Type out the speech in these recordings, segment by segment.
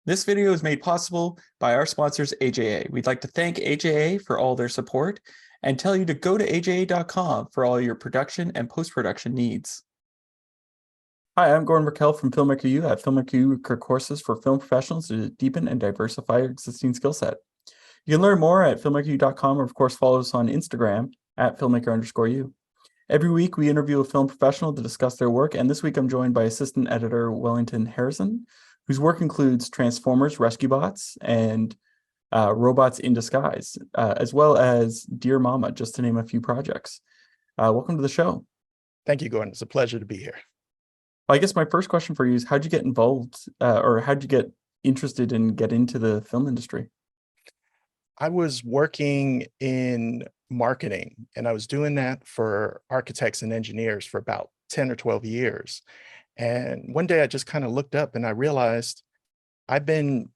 This video is made possible by our sponsors, AJA. We'd like to thank AJA for all their support and tell you to go to aja.com for all your production and post-production needs. Hi, I'm Gordon Raquel from Filmmaker U at Filmmaker U courses for film professionals to deepen and diversify your existing skill set. You can learn more at filmmakeru.com or of course follow us on Instagram at filmmaker_u. Every week we interview a film professional to discuss their work, and this week I'm joined by Assistant Editor Wellington Harrison, whose work includes Transformers Rescue Bots and Robots in Disguise, as well as Dear Mama, just to name a few projects. Welcome to the show. Thank you, Gordon. It's a pleasure to be here. Well, I guess my first question for you is, how'd you get involved or how'd you get interested and get into the film industry? I was working in marketing, and I was doing that for architects and engineers for about 10 or 12 years. And one day I just kind of looked up and I realized I've been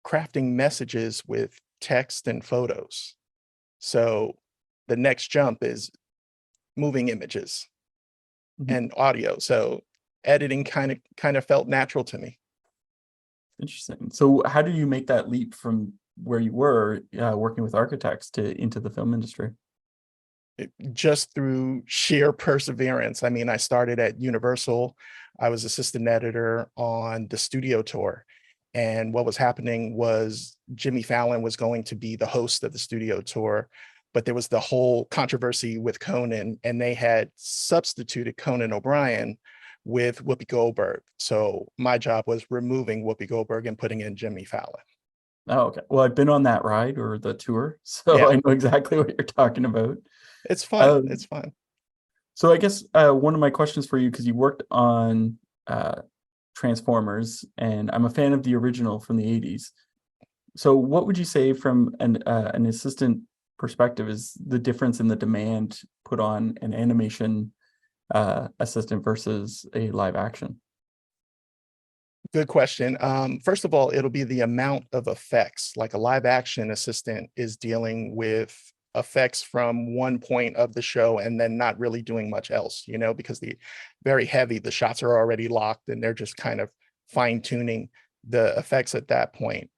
crafting messages with text and photos. So the next jump is moving images and audio. So editing kind of felt natural to me. Interesting. So how did you make that leap from where you were working with architects into the film industry? Just through sheer perseverance. I mean, I started at Universal. I was assistant editor on the studio tour. And what was happening was Jimmy Fallon was going to be the host of the studio tour, but there was the whole controversy with Conan, and they had substituted Conan O'Brien with Whoopi Goldberg. So my job was removing Whoopi Goldberg and putting in Jimmy Fallon. Oh, okay. Well, I've been on that ride or the tour, so Yeah. I know exactly what you're talking about. It's fun. It's fun. So I guess one of my questions for you, because you worked on Transformers, and I'm a fan of the original from the 80s. So what would you say from an assistant perspective is the difference in the demand put on an animation assistant versus a live action? Good question. First of all, it'll be the amount of effects. Like a live action assistant is dealing with effects from one point of the show and then not really doing much else, because the very heavy, the shots are already locked and they're just kind of fine tuning the effects at that point.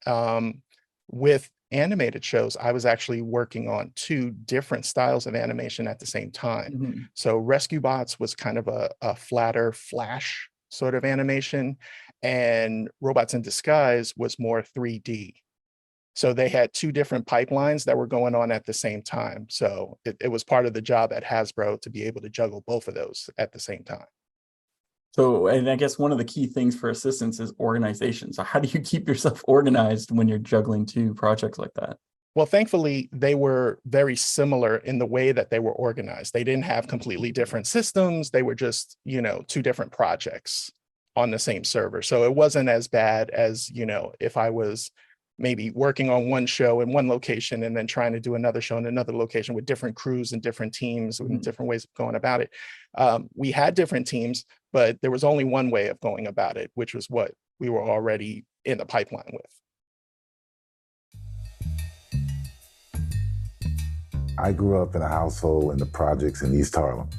With animated shows, I was actually working on two different styles of animation at the same time. So Rescue Bots was kind of a flatter flash sort of animation, and Robots in Disguise was more 3D. So they had two different pipelines that were going on at the same time. So it was part of the job at Hasbro to be able to juggle both of those at the same time. So, and I guess one of the key things for assistants is organization. So how do you keep yourself organized when you're juggling two projects like that? Well, thankfully, they were very similar in the way that they were organized. They didn't have completely different systems. They were just, two different projects on the same server. So it wasn't as bad as, if I was maybe working on one show in one location and then trying to do another show in another location with different crews and different teams and different ways of going about it. We had different teams, but there was only one way of going about it, which was what we were already in the pipeline with. I grew up in a household in the projects in East Harlem.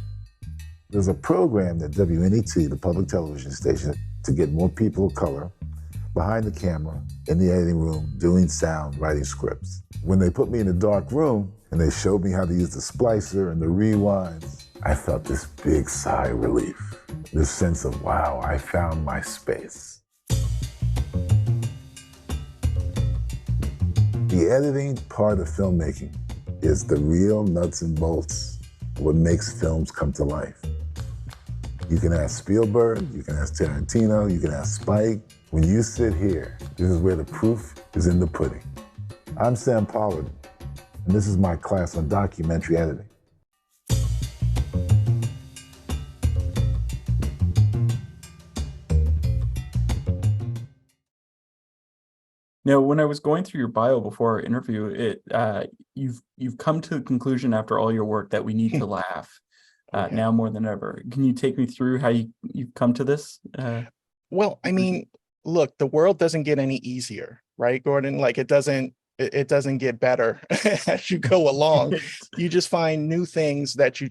There's a program at WNET, the public television station, to get more people of color behind the camera, in the editing room, doing sound, writing scripts. When they put me in a dark room and they showed me how to use the splicer and the rewinds, I felt this big sigh of relief, this sense of, wow, I found my space. The editing part of filmmaking is the real nuts and bolts, what makes films come to life. You can ask Spielberg, you can ask Tarantino, you can ask Spike. When you sit here, this is where the proof is in the pudding. I'm Sam Pollard, and this is my class on documentary editing. Now, when I was going through your bio before our interview, you've come to the conclusion after all your work that we need to laugh now more than ever. Can you take me through how you've come to this? Well, I mean, look, the world doesn't get any easier, right, Gordon? Like it doesn't get better as you go along. You just find new things that you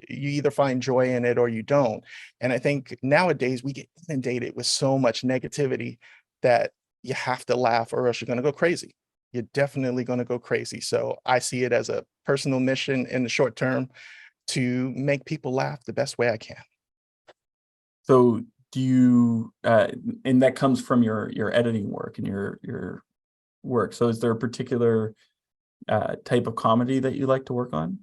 either find joy in it or you don't. And I think nowadays we get inundated with so much negativity that you have to laugh or else you're going to go crazy. You're definitely going to go crazy. So I see it as a personal mission in the short term to make people laugh the best way I can. So do you, and that comes from your editing work and your work. So is there a particular type of comedy that you like to work on?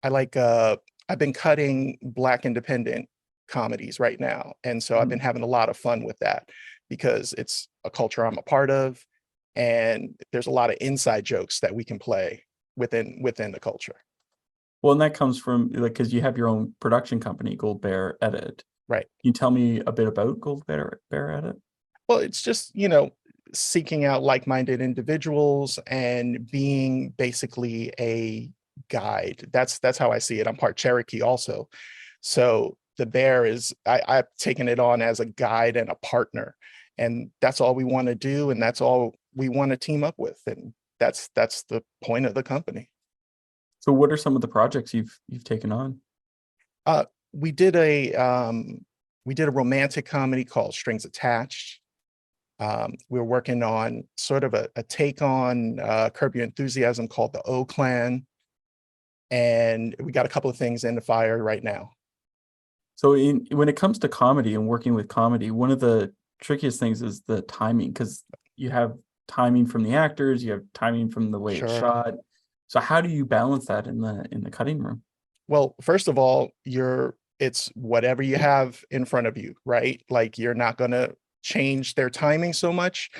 I like, I've been cutting Black independent comedies right now. And so I've been having a lot of fun with that because it's a culture I'm a part of. And there's a lot of inside jokes that we can play within the culture. Well, and that comes from like, because you have your own production company, Gold Bear Edit. Right. Can you tell me a bit about Gold Bear Edit? Well, it's just, seeking out like-minded individuals and being basically a guide. That's how I see it. I'm part Cherokee also. So the bear is, I've taken it on as a guide and a partner. And that's all we want to do. And that's all we want to team up with. And that's the point of the company. So what are some of the projects you've taken on? We did a romantic comedy called Strings Attached. We're working on sort of a take on Curb Your Enthusiasm called the O Clan. And we got a couple of things in the fire right now. So when it comes to comedy and working with comedy, one of the trickiest things is the timing, because you have timing from the actors, you have timing from the way it's shot. So how do you balance that in the cutting room? Well, first of all, it's whatever you have in front of you, right? Like you're not going to change their timing so much.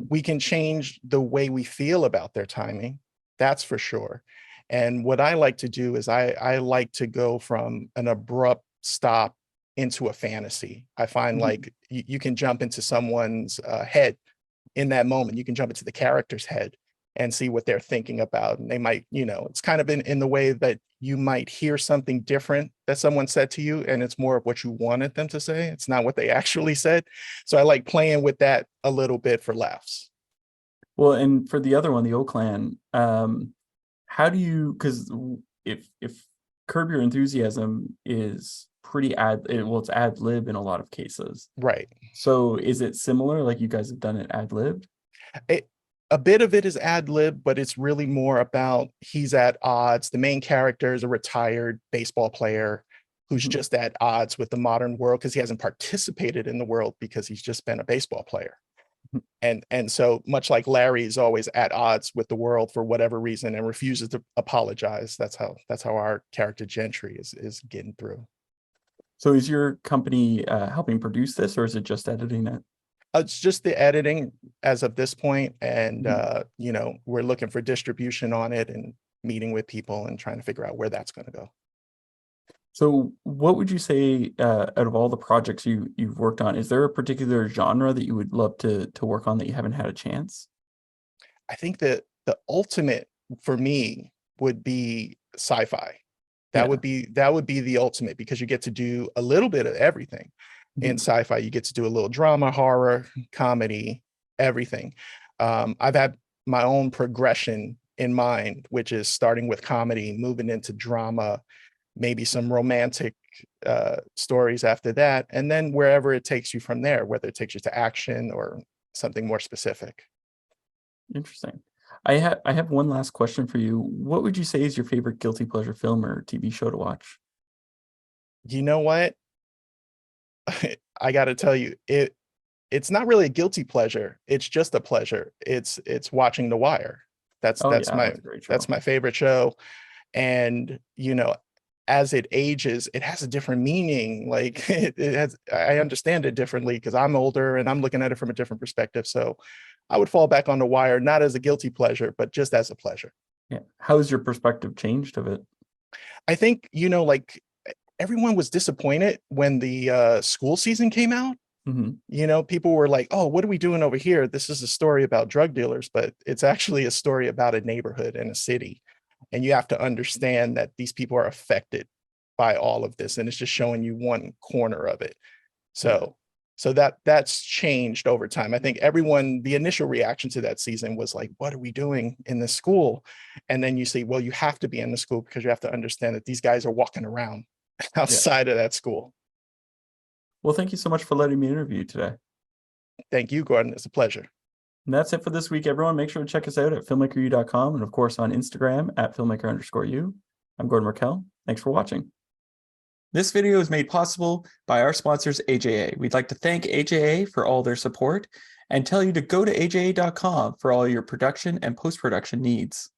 We can change the way we feel about their timing. That's for sure. And what I like to do is I like to go from an abrupt stop into a fantasy. I find like you can jump into someone's head in that moment. You can jump into the character's head and see what they're thinking about. And they might, it's kind of in the way that you might hear something different that someone said to you, and it's more of what you wanted them to say. It's not what they actually said. So I like playing with that a little bit for laughs. Well, and for the other one, the O Clan, how do you, because if Curb Your Enthusiasm is pretty it's ad lib in a lot of cases. Right. So is it similar? Like you guys have done it ad libbed? A bit of it is ad lib, but it's really more about he's at odds. The main character is a retired baseball player who's just at odds with the modern world because he hasn't participated in the world because he's just been a baseball player. And so much like Larry is always at odds with the world for whatever reason and refuses to apologize. That's how our character Gentry is getting through. So is your company helping produce this, or is it just editing it? It's just the editing as of this point, and we're looking for distribution on it and meeting with people and trying to figure out where that's going to go. So what would you say out of all the projects you've worked on, is there a particular genre that you would love to work on that you haven't had a chance? I think that the ultimate for me would be sci-fi. That would be the ultimate, because you get to do a little bit of everything. In sci-fi, you get to do a little drama, horror, comedy, everything. I've had my own progression in mind, which is starting with comedy, moving into drama, maybe some romantic stories after that, and then wherever it takes you from there, whether it takes you to action or something more specific. Interesting. I have one last question for you. What would you say is your favorite guilty pleasure film or TV show to watch? You know what? I got to tell you, it's not really a guilty pleasure. It's just a pleasure. It's watching The Wire. That's my favorite show. And as it ages, it has a different meaning. Like I understand it differently because I'm older and I'm looking at it from a different perspective. So I would fall back on The Wire, not as a guilty pleasure, but just as a pleasure. Yeah. How has your perspective changed of it? I think, like everyone was disappointed when the school season came out. People were like, oh, what are we doing over here? This is a story about drug dealers, but it's actually a story about a neighborhood and a city. And you have to understand that these people are affected by all of this. And it's just showing you one corner of it. So that's changed over time. I think the initial reaction to that season was like, what are we doing in the school? And then you see, well, you have to be in the school because you have to understand that these guys are walking around outside of that school. Well, thank you so much for letting me interview you today. Thank you, Gordon. It's a pleasure. And that's it for this week, everyone. Make sure to check us out at filmmakeru.com and, of course, on Instagram at filmmaker_u. I'm Gordon Raquel. Thanks for watching. This video is made possible by our sponsors, AJA. We'd like to thank AJA for all their support and tell you to go to aja.com for all your production and post-production needs.